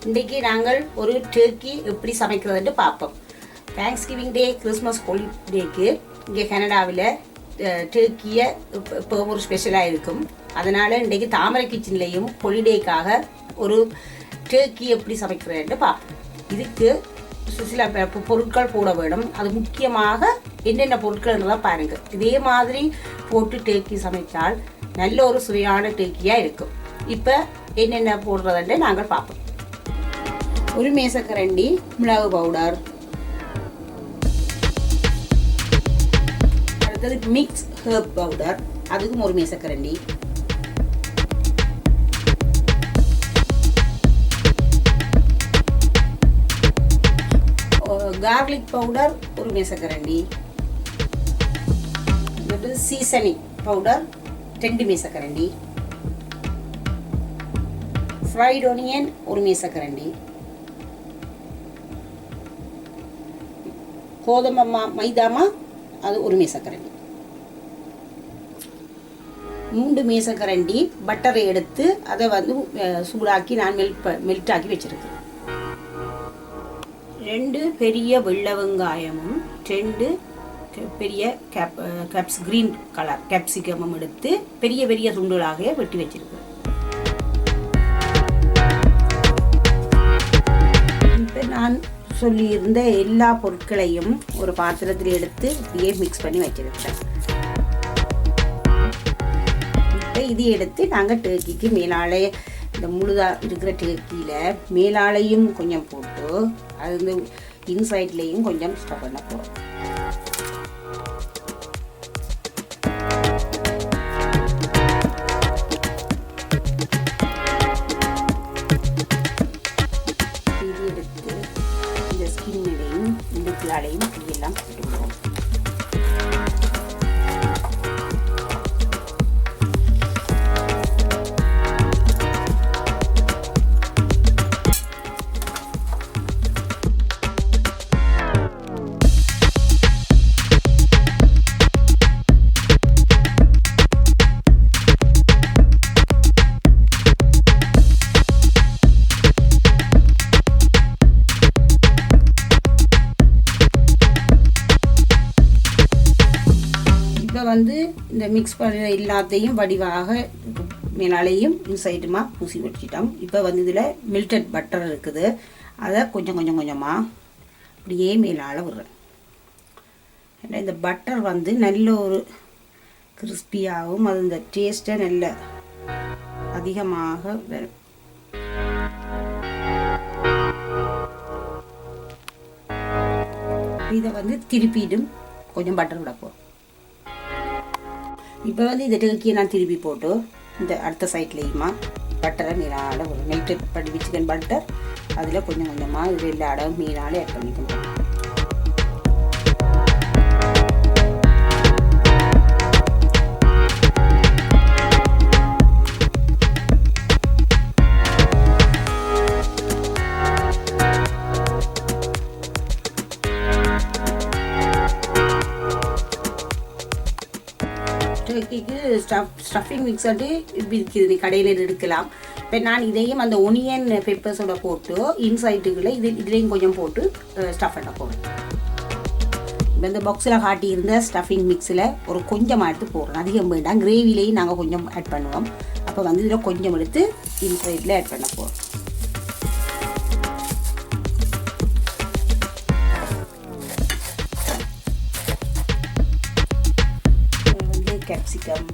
இன்றைக்கி நாங்கள் ஒரு டர்க்கி எப்படி சமைக்கிறதுன்னு பார்ப்போம். தேங்க்ஸ்கிவிங் டே, கிறிஸ்மஸ் ஹாலிடேக்கு இங்கே கனடாவில் டர்க்கியை இப்போ ஒரு ஸ்பெஷலாக இருக்கும். அதனால் இன்றைக்கி தாமரை கிச்சன்லேயும் ஹாலிடேக்காக ஒரு டர்க்கி எப்படி சமைக்கிறதுன்னு பார்ப்போம். இதுக்கு சில பொருட்கள் போட வேணும். அது முக்கியமாக என்னென்ன பொருட்கள்ன்றதான் பாருங்கள். இதே மாதிரி போட்டு டர்க்கி சமைத்தால் நல்ல ஒரு சுவையான டர்க்கியாக இருக்கும். இப்போ என்னென்ன போடுறதுன்னு நாங்கள் பார்ப்போம். ஒரு மேசக்கரண்டி மிளகு பவுடர், அடுத்தது மிக்ஸ் ஹெர்ப் பவுடர், அதுக்கும் ஒரு மேசக்கரண்டி, கார்லிக் பவுடர் ஒரு மேசக்கரண்டி, சீசனிங் பவுடர் 2 மேசக்கரண்டி, ஃப்ரைட் ஒனியன் ஒரு மேசக்கரண்டி, கோதுமை மைதாமா அது ஒரு மேசக்கரண்டி, 3 மேசக்கரண்டி பட்டரை எடுத்து அதை சூடாக்கி நான் மெல்ட் ஆக்கி வச்சிருக்கேன். 2 பெரிய வெள்ளை வெங்காயமும் 2 பெரிய கேப்ஸ் கிரீன் கலர் கேப்சிகமும் எடுத்து பெரிய பெரிய துண்டுகளாக வெட்டி வச்சிருக்கேன். இப்போ நான் சொல்லியிருந்த எல்லா பொருட்களையும் ஒரு பாத்திரத்தில் எடுத்து இப்படியே மிக்ஸ் பண்ணி வச்சிருக்கேன். இப்போ இது எடுத்து நாங்கள் டர்க்கிக்கு மேலாலே இந்த முழுதாக இருக்கிற டர்க்கியில் மேலாலையும் கொஞ்சம் போட்டு அது இன்சைட்லேயும் கொஞ்சம் ஸ்டஃப் பண்ண போகிறோம். இது எடுத்து இந்த ஸ்கின்னையும் இந்த கிளாலையும் இப்படியெல்லாம் போட்டுக்கிறோம். இந்த மிக்ஸ் பண்ண எல்லாத்தையும் வடிவாக மேலாலையும் இன்சைடுமா பூசி வச்சுட்டோம். இப்போ இதில் மெல்டட் பட்டர் இருக்குது. அதை கொஞ்சம் கொஞ்சமாக அப்படியே மேலால் விடுறேன். ஏன்னா இந்த பட்டர் நல்ல ஒரு கிறிஸ்பியாகவும் அது இந்த டேஸ்ட்டை நல்ல அதிகமாக வரும். இதை திருப்பிடும் கொஞ்சம் பட்டர் விட போகிறோம். இப்போ இந்த டர்க்கியை நான் திருப்பி போட்டு இந்த அடுத்த சைட்லேயுமா பட்டரை மீனால ஒரு மெல்டட் பண்ணி சிக்கன் பட்டர் அதில் கொஞ்சம் கொஞ்சமாக இது எல்லா இடம் மீனால ஆட் பண்ணிக்கணும். டர்க்கிக்கு ஸ்டஃபிங் மிக்ஸ் விற்கிது, கடையில் எடுக்கலாம். இப்போ நான் இதையும் அந்த ஒனியன் பெப்பர்ஸோட போட்டு இன்சைட்டுக்குள்ளே இதுலேயும் கொஞ்சம் போட்டு ஸ்டஃப் பண்ண போகிறேன். இப்போ இந்த பாக்ஸில் காட்டியிருந்த ஸ்டஃபிங் மிக்ஸில் ஒரு கொஞ்சமாக எடுத்து போடுறோம். அதிகம் வேண்டாம். கிரேவிலையும் நாங்கள் கொஞ்சம் ஆட் பண்ணுவோம். அப்போ இதில் கொஞ்சம் எடுத்து இன்சைட்டில் ஆட் பண்ண போகிறோம். கேப்சிகம்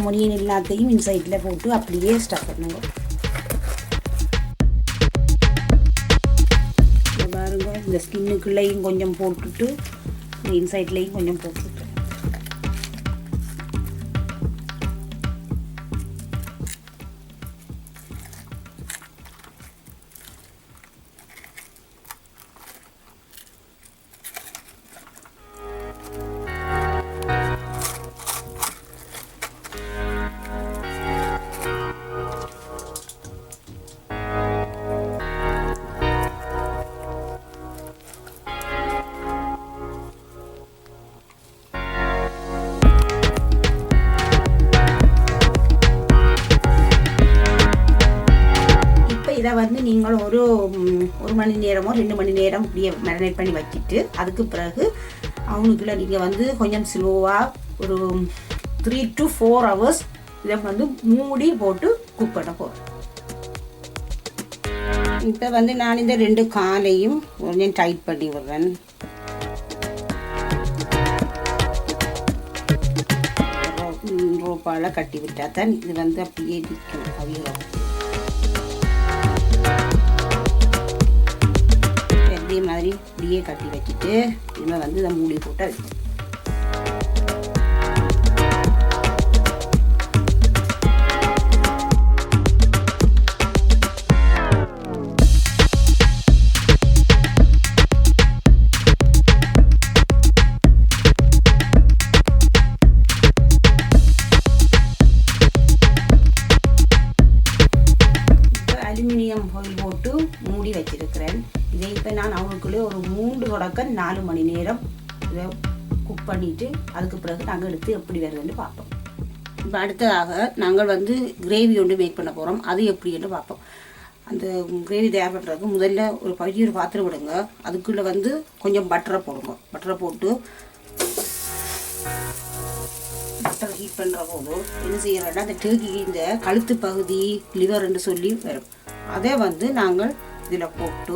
ஒனியன் எல்லாத்தையும் இன்சைடில் போட்டு அப்படியே ஸ்டஃப் பண்ணுங்க. பாருங்க, இந்த ஸ்கின்னுக்குள்ளேயும் கொஞ்சம் போட்டுட்டு இந்த இன்சைட்லேயும் கொஞ்சம் போட்டுட்டு இதை வந்து நீங்கள் ஒரு மணி நேரமோ 2 மணி நேரம் இப்படியே மேரினேட் பண்ணி வச்சுட்டு அதுக்கு பிறகு அவனுக்குள்ள நீங்கள் வந்து கொஞ்சம் ஸ்லோவாக ஒரு 3 to 4 hours இதை வந்து மூடி போட்டு குக் பண்ண போகிறேன். இப்போ வந்து நான் இந்த 2 காலையும் கொஞ்சம் டைட் பண்ணி விடுறேன். ரோப்பால் கட்டி விட்டால் தான் இது வந்து அப்படியே நிற்கும் அவியலாம். அதே மாதிரி இப்படியே கட்டி வச்சுட்டு இதில் வந்து இதை மூடி போட்டு வைக்கணும். அலுமினியம் ஃபோயில் போட்டு மூடி வச்சிருக்கிறேன். இதை இப்போ நான் அவனுக்குள்ளே ஒரு 3 தொடக்கம் 4 மணி நேரம் இதை குக் பண்ணிவிட்டு அதுக்கு பிறகு நாங்கள் எடுத்து எப்படி வருதுன்னு பார்ப்போம். இப்போ அடுத்ததாக நாங்கள் வந்து கிரேவி ஒன்று மேக் பண்ண போகிறோம். அது எப்படின்னு பார்ப்போம். அந்த கிரேவி தயார் பண்ணுறதுக்கு முதல்ல ஒரு பாத்திரம் விடுங்க. அதுக்குள்ளே வந்து கொஞ்சம் பட்டரை போடுங்க. பட்டரை போட்டு பட்டர் ஹீட் பண்ணுற போது என்ன செய்யறோம்னா அந்த டர்க்கி இந்த கழுத்து பகுதி லிவர்ன்னு சொல்லி வரும். அதை வந்து நாங்கள் இதில் போட்டு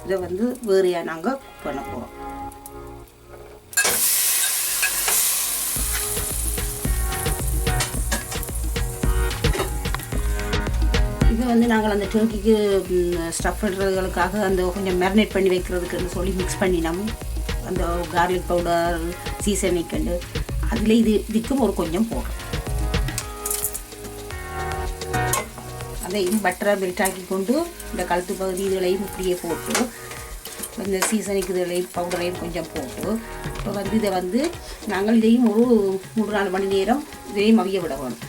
இதை வந்து வேறையாக நாங்கள் குக் பண்ண போகிறோம். இது வந்து நாங்கள் அந்த டர்க்கிக்கு ஸ்டஃப் பண்ணுறதுகளுக்காக அந்த கொஞ்சம் மேரினேட் பண்ணி வைக்கிறதுக்குன்னு சொல்லி மிக்ஸ் பண்ணினோம். அந்த கார்லிக் பவுடர் சீசனிக்கண்டு அதில் இதுக்கும் ஒரு கொஞ்சம் போடுறோம். அதையும் பட்டரை மெல்ட் ஆக்கி கொண்டு இந்த கழுத்து பகுதி இதுகளையும் இப்படியே போட்டு இந்த சீசனுக்கு இதுகளையும் பவுடரையும் கொஞ்சம் போட்டு இப்போ வந்து இதை வந்து நாங்கள் இதையும் ஒரு 3-4 மணி நேரம் இதையும் அவிய விட வேணும்.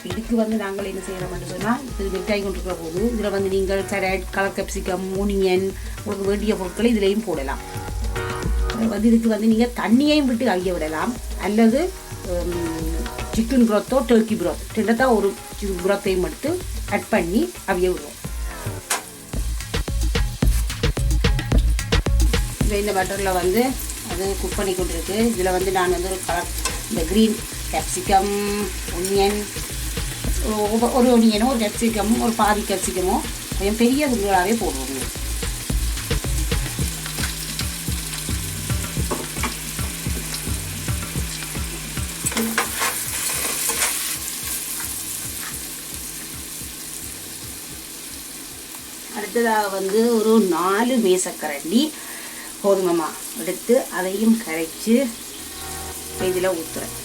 இதுக்கு வந்து நாங்கள் என்ன செய்யறோம்னு சொன்னால் இது மெல்ட் ஆகி கொண்டிருக்கிற போது இதில் வந்து நீங்கள் கேரட், கலர் கேப்சிகம், ஓனியன் உங்களுக்கு வேண்டிய பொருட்களை இதிலையும் போடலாம். வந்து இதுக்கு வந்து நீங்கள் தண்ணியையும் விட்டு அவிய விடலாம் அல்லது சிக்கன் ப்ரோத்தோ டர்க்கி ப்ரோத் ரெண்டத்தான் ஒரு சிக்கன் ப்ரோத்தையும் எடுத்து கட் பண்ணி அவிய விடுவோம். இந்த பட்டரில் வந்து அது குக் பண்ணி கொண்டிருக்கு. இதில் வந்து நான் வந்து ஒரு கலர் இந்த க்ரீன் கேப்சிகம், ஒனியன், ஒரு ஒனியனும் ஒரு கேப்சிகமும் ஒரு பாதி கேப்சிகமும் கொஞ்சம் பெரிய துண்டுகளாகவே போடுவோம். அடுத்ததாக வந்து ஒரு 4 மேசக்கரண்டி கோதுமை மாவு எடுத்து அதையும் கரைச்சி இதில் ஊற்றுறேன்.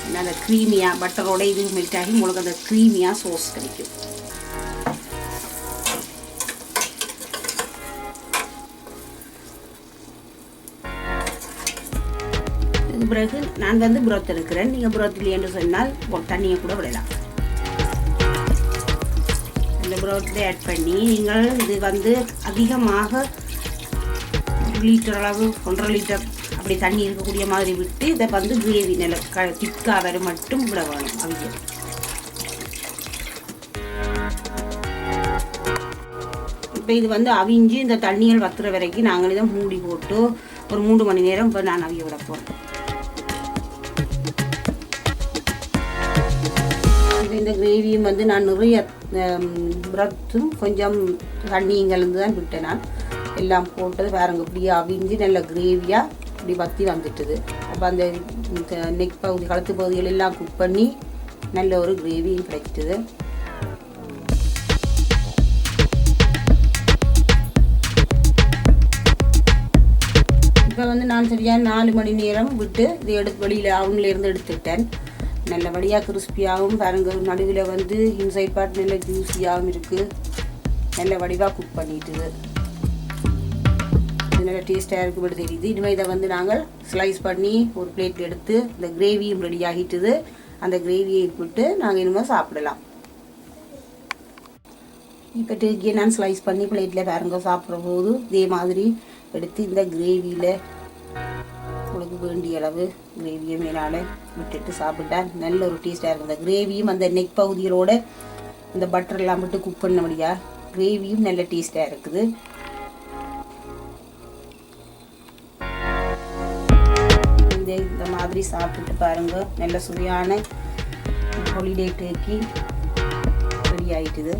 ஏன்னா அந்த க்ரீமியாக பட்டரோட இது மெல்ட் ஆகி உங்களுக்கு அந்த க்ரீமியாக சோஸ் கிடைக்கும். இதுக்கு பிறகு நான் வந்து புரோத் எடுக்கிறேன். நீங்கள் புரோத் இல்லையென்று சொன்னால் தண்ணியை கூட விடலாம். இந்த புரோத்தை ஆட் பண்ணி நீங்கள் இது வந்து அதிகமாக 1 லிட்டர் அளவு 1.5 லிட்டர் அப்படி தண்ணி இருக்கக்கூடிய மாதிரி விட்டு இதை வந்து கிரேவி நல்ல திக்காக வர மட்டும் விட வேணும். அவிக்க இப்போ இது வந்து அவிஞ்சு இந்த தண்ணிகள் வத்துற வரைக்கும் நாங்கள் இதை மூடி போட்டு ஒரு 3 மணி நேரம் இப்போ நான் அவிய விட போகிறேன். இந்த கிரேவியும் வந்து நான் நிறைய புரோத்தும் கொஞ்சம் தண்ணியும் கலந்து தான் விட்டேன். நான் எல்லாம் போட்டது பாருங்க இப்படியே அவிஞ்சு நல்ல கிரேவியாக இப்படி வற்றி வந்துட்டுது. அப்போ அந்த நெக் பகுதி கழுத்து பகுதிகள் எல்லாம் குக் பண்ணி நல்ல ஒரு கிரேவியும் கிடைச்சிட்டுது. இப்போ வந்து நான் சரியாக 4 மணி நேரம் விட்டு இதை வெளியில் அவங்களேருந்து எடுத்துட்டேன். நல்லபடியாக கிறிஸ்பியாகவும் பாருங்க நடுவில் வந்து இன்சைட் பார்ட் நல்ல ஜூஸியாகவும் இருக்குது. நல்ல வடிவாக குக் பண்ணிட்டுது. இது நல்ல டேஸ்ட்டாக இருக்கும்போது தெரியுது. இனிமேல் இதை வந்து நாங்கள் ஸ்லைஸ் பண்ணி ஒரு பிளேட்டில் எடுத்து இந்த கிரேவியும் ரெடி ஆகிட்டுது. அந்த கிரேவியை விட்டு நாங்கள் இனிமேல் சாப்பிடலாம். இப்போ டர்க்கியை நான் ஸ்லைஸ் பண்ணி பிளேட்டில் பாருங்க சாப்பிட்ற போது இதே மாதிரி எடுத்து இந்த கிரேவியில் உங்களுக்கு வேண்டிய அளவு கிரேவியை மேலால் விட்டுட்டு சாப்பிட்டா நல்ல ஒரு டேஸ்ட்டாக இருக்கும். இந்த கிரேவியும் அந்த நெக் பகுதிகளோட இந்த பட்டர்லாம் விட்டு குக் பண்ண முடியா கிரேவியும் நல்ல டேஸ்ட்டாக இருக்குது. இந்த மாதிரி சாப்பிட்டு பாருங்கள். நல்ல சுவையான ஹாலிடே டர்க்கி ரெடி ஆயிட்டுது.